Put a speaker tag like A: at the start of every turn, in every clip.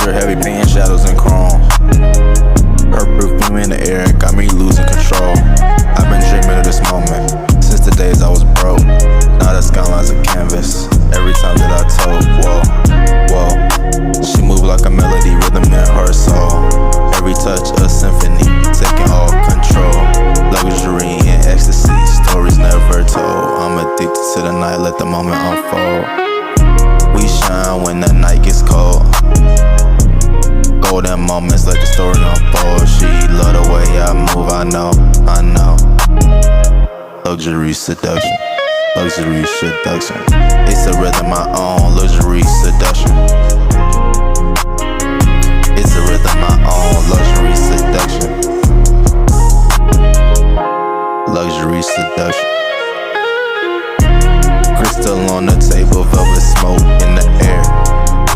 A: Extra heavy paint, shadows and chrome. Her perfume in the air got me losing control. I've been dreaming of this moment since the days I was broke. Now the skyline's a canvas. Every time that I told, whoa, whoa. She moved like a melody, rhythm in her soul. Every touch a symphony, taking all control. Luxury and ecstasy, stories never told. I'm addicted to the night, let the moment unfold. We shine when the night gets cold. Golden moments, let the story unfold. She love the way I move, I know, I know. Luxury seduction, luxury seduction. It's a rhythm I own, luxury seduction. It's a rhythm I own, luxury seduction. Luxury seduction. Crystal on the table, velvet smoke in the air.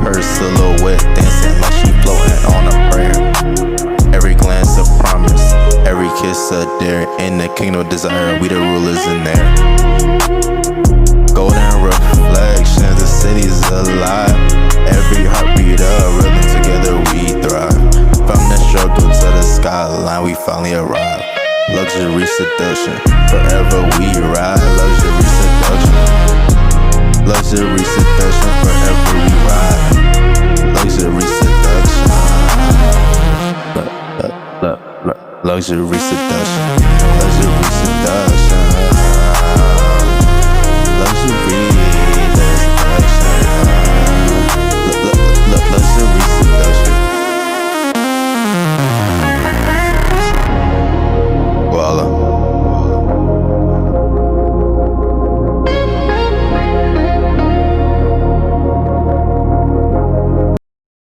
A: Her silhouette dancing like she floating on a prayer. Every glance a promise, every kiss a dare. In the kingdom of desire, we the rulers in there. Golden reflections, the city's alive. Every heartbeat a rhythm, together we thrive. From the struggle to the skyline, we finally arrive. Luxury seduction, forever we ride. Luxury seduction, luxury seduction, forever we ride. Luxury seduction, luxury seduction, luxury seduction.